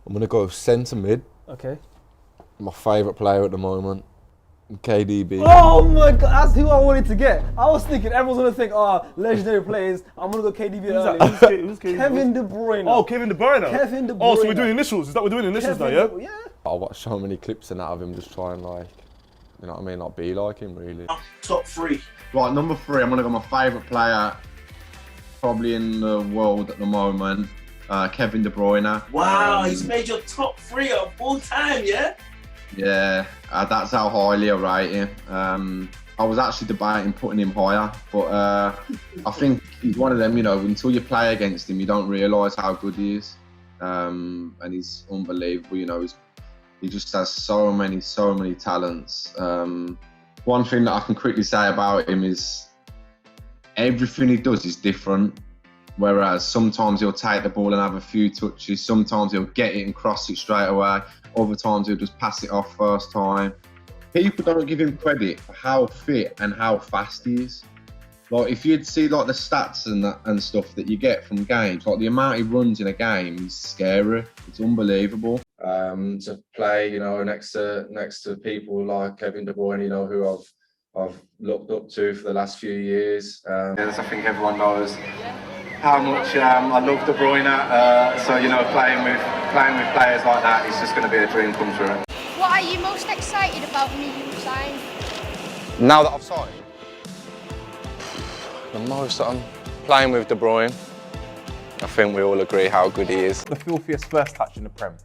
I'm going to go centre mid. Okay. My favourite player at the moment, KDB. Oh my God, that's who I wanted to get. I was thinking everyone's gonna think, oh, legendary players. I'm gonna go KDB early. Who's KDB? Kevin De Bruyne. Oh, Kevin De Bruyne. Kevin De Bruyne. Oh, so we're doing initials. Is that what we're doing initials now? Yeah. Yeah. I watched so many clips and that of him just trying like, you know what I mean, like be like him really. Top three. Right, number 3, I'm gonna go my favourite player, probably in the world at the moment, Kevin De Bruyne. Wow, he's made your top 3 of all time, yeah? Yeah, that's how highly I rate him. I was actually debating putting him higher, but I think he's one of them, you know, until you play against him, you don't realise how good he is. And he's unbelievable, you know, he just has so many talents. One thing that I can quickly say about him is everything he does is different. Whereas sometimes he'll take the ball and have a few touches, sometimes he'll get it and cross it straight away, other times he'll just pass it off first time. People don't give him credit for how fit and how fast he is. Like if you'd see like the stats and stuff that you get from games, like the amount he runs in a game is scary. It's unbelievable. To play, you know, next to people like Kevin De Bruyne, you know, who I've looked up to for the last few years. I think everyone knows how much I love De Bruyne. So you know, playing with players like that is just going to be a dream come true. What are you most excited about when you sign? Now that I've signed, the most that I'm playing with De Bruyne, I think we all agree how good he is. The filthiest first touch in the Prem.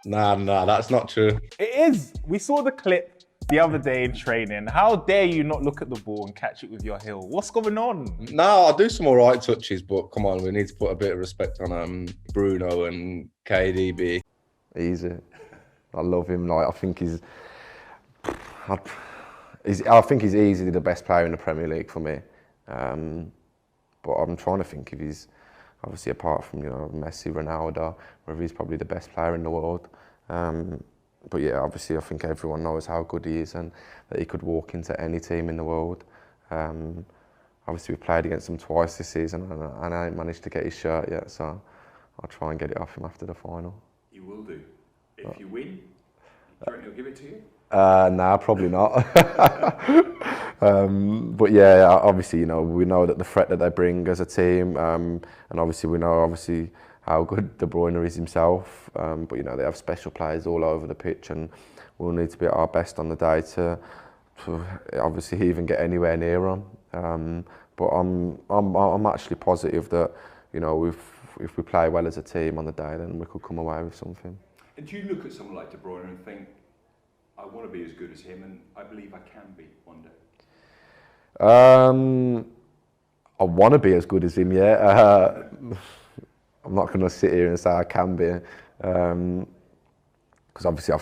Nah, that's not true. It is. We saw the clip the other day in training. How dare you not look at the ball and catch it with your heel? What's going on? No, I'll do some alright touches, but come on, we need to put a bit of respect on Bruno and KDB. Easy. I love him. Like I think he's easily the best player in the Premier League for me. But I'm trying to think if he's obviously apart from, you know, Messi, Ronaldo, whether he's probably the best player in the world. But yeah, obviously I think everyone knows how good he is and that he could walk into any team in the world. Obviously we played against him twice this season and I ain't managed to get his shirt yet, so I'll try and get it off him after the final. You will do. If you win, do you reckon he'll give it to you? Nah, probably not. But yeah, obviously, you know, we know that the threat that they bring as a team, and obviously we know how good De Bruyne is himself. But you know, they have special players all over the pitch, and we'll need to be at our best on the day to obviously even get anywhere near them. But I'm actually positive that, you know, if we play well as a team on the day, then we could come away with something. And do you look at someone like De Bruyne and think, I want to be as good as him, and I believe I can be one day? I want to be as good as him, yeah. I'm not going to sit here and say I can be, because obviously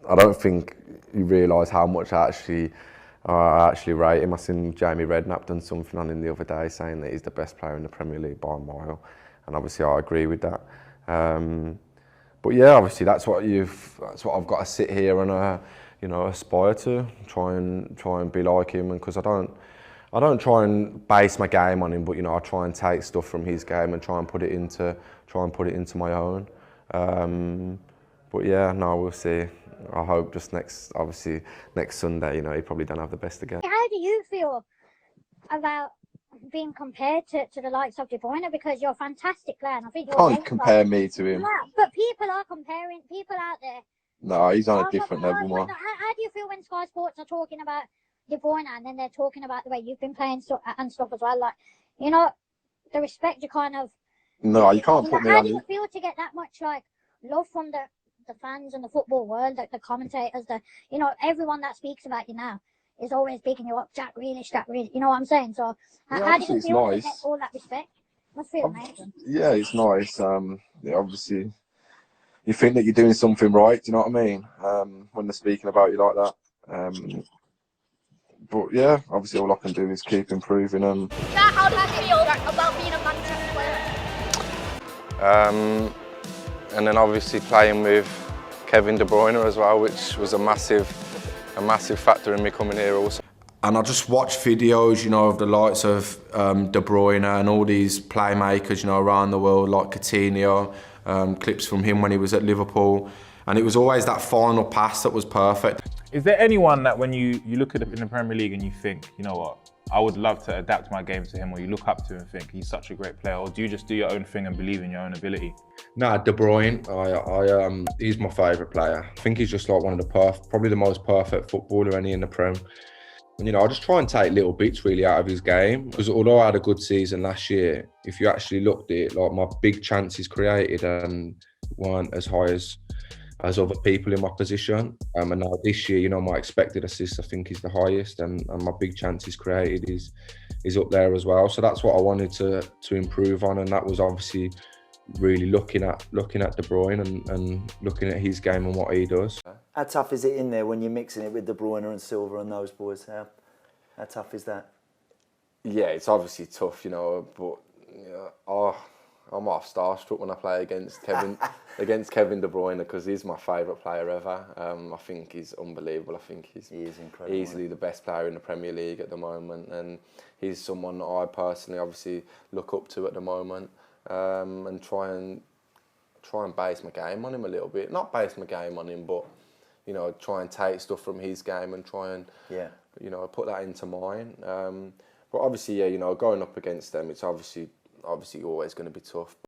I don't think you realise how much I actually rate him. I seen Jamie Redknapp done something on him the other day saying that he's the best player in the Premier League by a mile, and obviously I agree with that. But yeah, obviously that's what I've got to sit here and you know, aspire to try and be like him, and because I don't try and base my game on him, but you know, I try and take stuff from his game and try and put it into my own. But yeah, no, we'll see. I hope just next Sunday, you know, he probably don't have the best again. How do you feel about being compared to the likes of De Bruyne, because you're a fantastic player and I think you're Can't compare me to him. Yeah, but people are comparing, people out there. No, he's on a different level, man. How do you feel when Sky Sports are talking about De Bruyne and then they're talking about the way you've been playing and stuff as well? Like, you know, the respect you kind of... No, you can't put me on... How do you feel to get that much, like, love from the fans and the football world, the commentators, you know, everyone that speaks about you now is always picking you up, Jack Grealish, you know what I'm saying? So how do you feel to get all that respect? Must feel amazing. Yeah, it's nice. Yeah, obviously, you think that you're doing something right, do you know what I mean? When they're speaking about you like that. But yeah, obviously all I can do is keep improving. How do you feel about being a Manchester player? And then obviously playing with Kevin De Bruyne as well, which was a massive factor in me coming here also. And I just watch videos, you know, of the likes of De Bruyne and all these playmakers, you know, around the world, like Coutinho, clips from him when he was at Liverpool. And it was always that final pass that was perfect. Is there anyone that when you look at it in the Premier League and you think, you know what, I would love to adapt my game to him, or you look up to him and think he's such a great player, or do you just do your own thing and believe in your own ability? Nah, De Bruyne, he's my favourite player. I think he's just like one of the probably the most perfect footballer any in the Prem. And, you know, I just try and take little bits really out of his game. Because although I had a good season last year, if you actually looked at it, like my big chances created weren't as high as other people in my position. And now this year, you know, my expected assists I think is the highest, and my big chances created is up there as well. So that's what I wanted to improve on, and that was obviously really looking at De Bruyne and looking at his game and what he does. How tough is it in there when you're mixing it with De Bruyne and Silva and those boys? How tough is that? Yeah, it's obviously tough, you know, but you know, I'm half starstruck when I play against Kevin De Bruyne, because he's my favourite player ever. I think he's unbelievable. I think he is incredible, easily the best player in the Premier League at the moment, and he's someone that I personally obviously look up to at the moment, and try and base my game on him a little bit. Not base my game on him, but you know, try and take stuff from his game and try and you know, put that into mine. But obviously, yeah, you know, going up against them, it's obviously always going to be tough.